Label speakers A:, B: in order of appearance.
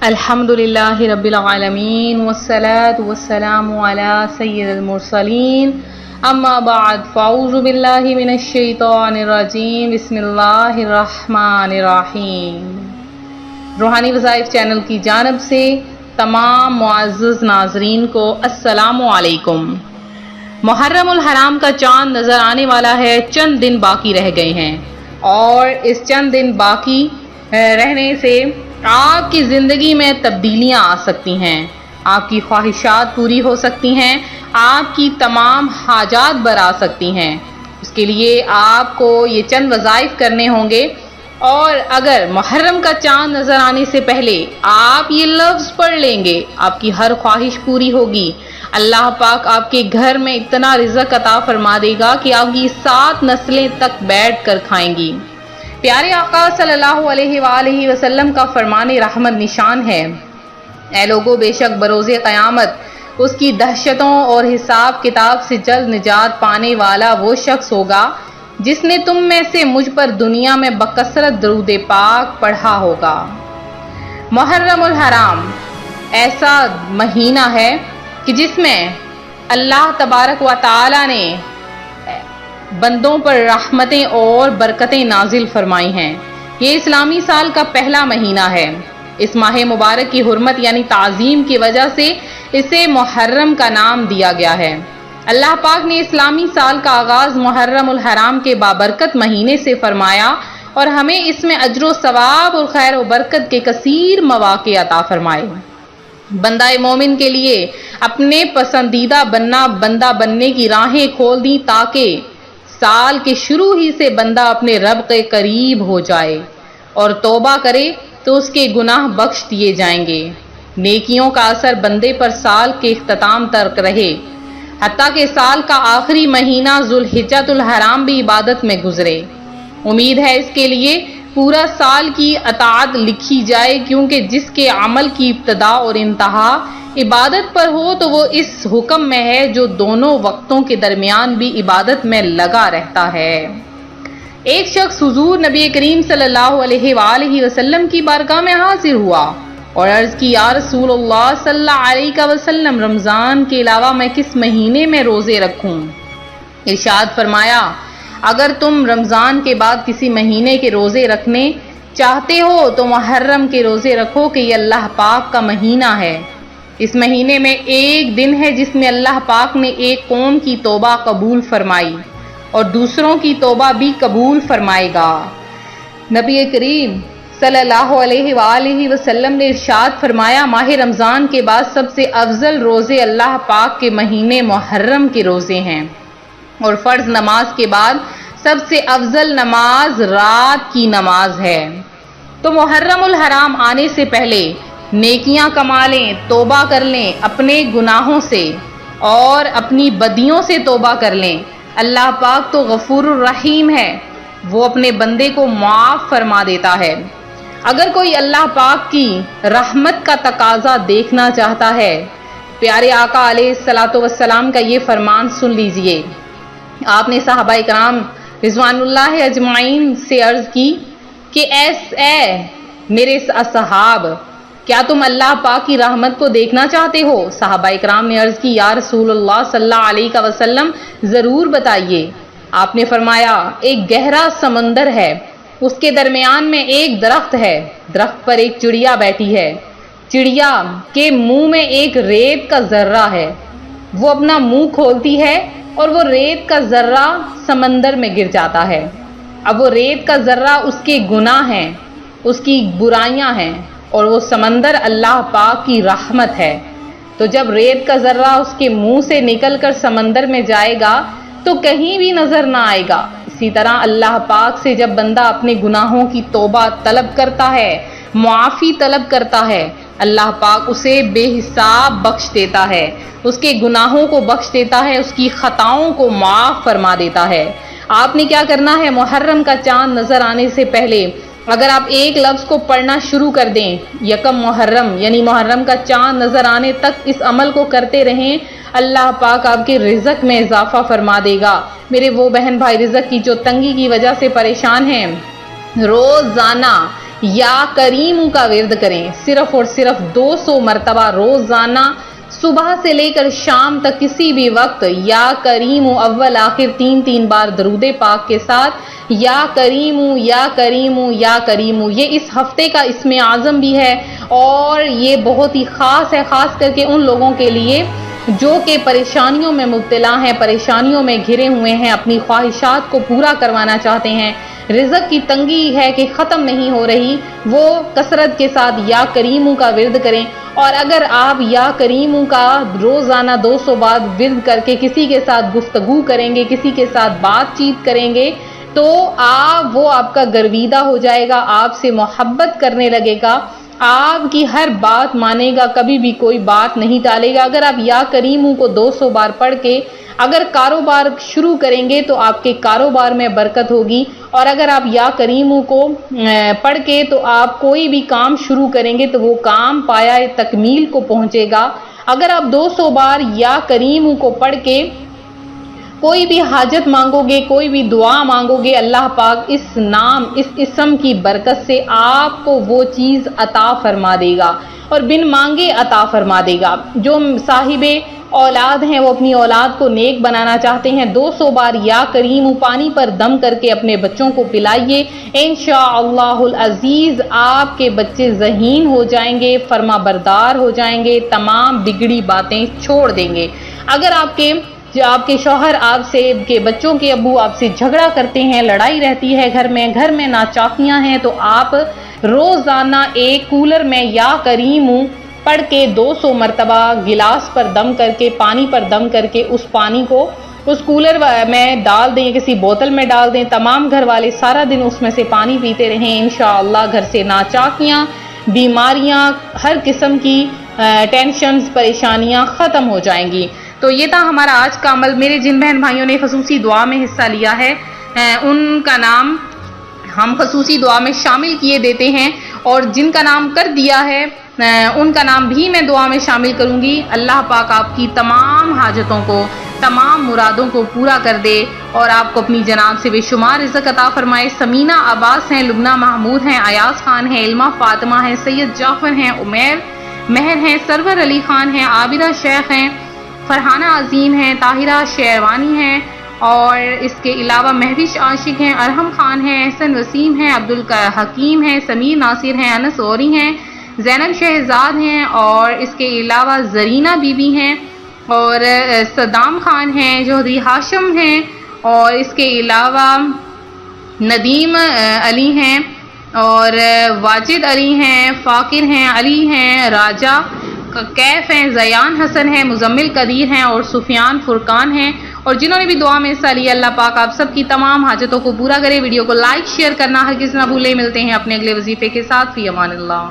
A: الحمدللہ رب العالمین والصلاة والسلام علی سید المرسلین اما بعد فاعوذ باللہ من الشیطان الرجیم بسم اللہ الرحمن الرحیم۔ روحانی وظائف چینل کی جانب سے تمام معزز ناظرین کو السلام علیکم۔ محرم الحرام کا چاند نظر آنے والا ہے، چند دن باقی رہ گئے ہیں اور اس چند دن باقی رہنے سے آپ کی زندگی میں تبدیلیاں آ سکتی ہیں، آپ کی خواہشات پوری ہو سکتی ہیں، آپ کی تمام حاجات برآ سکتی ہیں۔ اس کے لیے آپ کو یہ چند وظائف کرنے ہوں گے، اور اگر محرم کا چاند نظر آنے سے پہلے آپ یہ لفظ پڑھ لیں گے، آپ کی ہر خواہش پوری ہوگی۔ اللہ پاک آپ کے گھر میں اتنا رزق عطا فرما دے گا کہ آپ کی 7 نسلیں تک بیٹھ کر کھائیں گی۔ پیارے آقا صلی اللہ علیہ وآلہ وسلم کا فرمان رحمت نشان ہے، اے لوگو، بے شک بروز قیامت اس کی دہشتوں اور حساب کتاب سے جلد نجات پانے والا وہ شخص ہوگا جس نے تم میں سے مجھ پر دنیا میں بکثرت درود پاک پڑھا ہوگا۔ محرم الحرام ایسا مہینہ ہے کہ جس میں اللہ تبارک و تعالی نے بندوں پر رحمتیں اور برکتیں نازل فرمائی ہیں۔ یہ اسلامی سال کا پہلا مہینہ ہے۔ اس ماہ مبارک کی حرمت یعنی تعظیم کی وجہ سے اسے محرم کا نام دیا گیا ہے۔ اللہ پاک نے اسلامی سال کا آغاز محرم الحرام کے بابرکت مہینے سے فرمایا اور ہمیں اس میں اجر و ثواب اور خیر و برکت کے کثیر مواقع عطا فرمائے۔ بندہ مومن کے لیے اپنے پسندیدہ بندہ بننے کی راہیں کھول دی تاکہ سال کے شروع ہی سے بندہ اپنے رب کے قریب ہو جائے اور توبہ کرے تو اس کے گناہ بخش دیے جائیں گے۔ نیکیوں کا اثر بندے پر سال کے اختتام تک رہے، حتیٰ کہ سال کا آخری مہینہ ذوالحجۃ الحرام بھی عبادت میں گزرے۔ امید ہے اس کے لیے پورا سال کی اطاعت لکھی جائے، کیونکہ جس کے عمل کی ابتدا اور انتہا عبادت پر ہو تو وہ اس حکم میں ہے جو دونوں وقتوں کے درمیان بھی عبادت میں لگا رہتا ہے۔ ایک شخص حضور نبی کریم صلی اللہ علیہ وآلہ وسلم کی بارگاہ میں حاضر ہوا اور عرض کی، یا رسول اللہ صلی اللہ علیہ وسلم، رمضان کے علاوہ میں کس مہینے میں روزے رکھوں؟ ارشاد فرمایا، اگر تم رمضان کے بعد کسی مہینے کے روزے رکھنے چاہتے ہو تو محرم کے روزے رکھو کہ یہ اللہ پاک کا مہینہ ہے۔ اس مہینے میں ایک دن ہے جس میں اللہ پاک نے ایک قوم کی توبہ قبول فرمائی اور دوسروں کی توبہ بھی قبول فرمائے گا۔ نبی کریم صلی اللہ علیہ وآلہ وسلم نے ارشاد فرمایا، ماہ رمضان کے بعد سب سے افضل روزے اللہ پاک کے مہینے محرم کے روزے ہیں، اور فرض نماز کے بعد سب سے افضل نماز رات کی نماز ہے۔ تو محرم الحرام آنے سے پہلے نیکیاں کما لیں، توبہ کر لیں اپنے گناہوں سے اور اپنی بدیوں سے توبہ کر لیں۔ اللہ پاک تو غفور الرحیم ہے، وہ اپنے بندے کو معاف فرما دیتا ہے۔ اگر کوئی اللہ پاک کی رحمت کا تقاضا دیکھنا چاہتا ہے، پیارے آقا علیہ الصلاۃ والسلام کا یہ فرمان سن لیجئے۔ آپ نے صحابہ کرام رضوان اللہ اجمعین سے عرض کی کہ اے میرے اصحاب، کیا تم اللہ پاک کی رحمت کو دیکھنا چاہتے ہو؟ صحابہ کرام نے عرض کی، یا رسول اللہ صلی اللہ علیہ وسلم، ضرور بتائیے۔ آپ نے فرمایا، ایک گہرا سمندر ہے، اس کے درمیان میں ایک درخت ہے، درخت پر ایک چڑیا بیٹھی ہے، چڑیا کے منہ میں ایک ریت کا ذرہ ہے، وہ اپنا منہ کھولتی ہے اور وہ ریت کا ذرہ سمندر میں گر جاتا ہے۔ اب وہ ریت کا ذرہ اس کے گناہ ہیں، اس کی برائیاں ہیں، اور وہ سمندر اللہ پاک کی رحمت ہے۔ تو جب ریت کا ذرہ اس کے منہ سے نکل کر سمندر میں جائے گا تو کہیں بھی نظر نہ آئے گا۔ اسی طرح اللہ پاک سے جب بندہ اپنے گناہوں کی توبہ طلب کرتا ہے، معافی طلب کرتا ہے، اللہ پاک اسے بے حساب بخش دیتا ہے، اس کے گناہوں کو بخش دیتا ہے، اس کی خطاؤں کو معاف فرما دیتا ہے۔ آپ نے کیا کرنا ہے؟ محرم کا چاند نظر آنے سے پہلے اگر آپ ایک لفظ کو پڑھنا شروع کر دیں، یکم محرم یعنی محرم کا چاند نظر آنے تک اس عمل کو کرتے رہیں، اللہ پاک آپ کے رزق میں اضافہ فرما دے گا۔ میرے وہ بہن بھائی رزق کی جو تنگی کی وجہ سے پریشان ہیں، روزانہ یا کریم کا ورد کریں، صرف اور صرف 200 مرتبہ روزانہ صبح سے لے کر شام تک کسی بھی وقت یا کریم اول آخر 3 بار درود پاک کے ساتھ یا کریم یا کریم یا کریم، یہ اس ہفتے کا اسم اعظم بھی ہے اور یہ بہت ہی خاص ہے، خاص کر کے ان لوگوں کے لیے جو کہ پریشانیوں میں مبتلا ہیں، پریشانیوں میں گھرے ہوئے ہیں، اپنی خواہشات کو پورا کروانا چاہتے ہیں، رزق کی تنگی ہے کہ ختم نہیں ہو رہی، وہ کثرت کے ساتھ یا کریم کا ورد کریں۔ اور اگر آپ یا کریم کا روزانہ 200 بار ورد کر کے کسی کے ساتھ گفتگو کریں گے، کسی کے ساتھ بات چیت کریں گے تو وہ آپ کا گرویدہ ہو جائے گا، آپ سے محبت کرنے لگے گا، آپ کی ہر بات مانے گا، کبھی بھی کوئی بات نہیں ٹالے گا۔ اگر آپ یا کریم کو 200 بار پڑھ کے اگر کاروبار شروع کریں گے تو آپ کے کاروبار میں برکت ہوگی، اور اگر آپ یا کریم کو پڑھ کے تو آپ کوئی بھی کام شروع کریں گے تو وہ کام پایہ تکمیل کو پہنچے گا۔ اگر آپ 200 بار یا کریم کو پڑھ کے کوئی بھی حاجت مانگو گے، کوئی بھی دعا مانگو گے، اللہ پاک اس نام، اس اسم کی برکت سے آپ کو وہ چیز عطا فرما دے گا اور بن مانگے عطا فرما دے گا۔ جو صاحب اولاد ہیں وہ اپنی اولاد کو نیک بنانا چاہتے ہیں، 200 بار یا کریم پانی پر دم کر کے اپنے بچوں کو پلائیے، انشاءاللہ العزیز آپ کے بچے ذہین ہو جائیں گے، فرما بردار ہو جائیں گے، تمام بگڑی باتیں چھوڑ دیں گے۔ اگر آپ کے شوہر آپ سے، کے بچوں کے ابو آپ سے جھگڑا کرتے ہیں، لڑائی رہتی ہے گھر میں ناچاکیاں ہیں، تو آپ روزانہ ایک کولر میں یا کریم پڑھ کے 200 مرتبہ گلاس پر دم کر کے، پانی پر دم کر کے اس پانی کو اس کولر میں ڈال دیں، کسی بوتل میں ڈال دیں، تمام گھر والے سارا دن اس میں سے پانی پیتے رہیں، انشاءاللہ گھر سے ناچاکیاں، بیماریاں، ہر قسم کی ٹینشنز، پریشانیاں ختم ہو جائیں گی۔ تو یہ تھا ہمارا آج کا عمل۔ میرے جن بہن بھائیوں نے خصوصی دعا میں حصہ لیا ہے ان کا نام ہم خصوصی دعا میں شامل کیے دیتے ہیں، اور جن کا نام کر دیا ہے ان کا نام بھی میں دعا میں شامل کروں گی۔ اللہ پاک آپ کی تمام حاجتوں کو، تمام مرادوں کو پورا کر دے اور آپ کو اپنی جناب سے بے شمار رزق عطا فرمائے۔ سمینہ عباس ہیں، لبنہ محمود ہیں، ایاز خان ہیں، علمہ فاطمہ ہیں، سید جعفر ہیں، عمیر مہر ہیں، سرور علی خان ہیں، عابدہ شیخ ہیں، فرحانہ عظیم ہیں، طاہرہ شیروانی ہیں، اور اس کے علاوہ مہوش عاشق ہیں، ارحم خان ہیں، احسن وسیم ہیں، عبدالحکیم ہیں، سمیر ناصر ہیں، انس اوری ہیں، زینب شہزاد ہیں، اور اس کے علاوہ زرینہ بی بی ہیں، اور صدام خان ہیں، جوہری ہاشم ہیں، اور اس کے علاوہ ندیم علی ہیں، اور واجد علی ہیں، فاقر ہیں، علی ہیں، راجہ کیف ہیں، زیان حسن ہیں، مزمل قدیر ہیں، اور سفیان فرقان ہیں، اور جنہوں نے بھی دعا میں حصہ لیا، اللہ پاک آپ سب کی تمام حاجتوں کو پورا کرے۔ ویڈیو کو لائک شیئر کرنا ہرگز نہ بھولے۔ ملتے ہیں اپنے اگلے وظیفے کے ساتھ، فی امان اللہ۔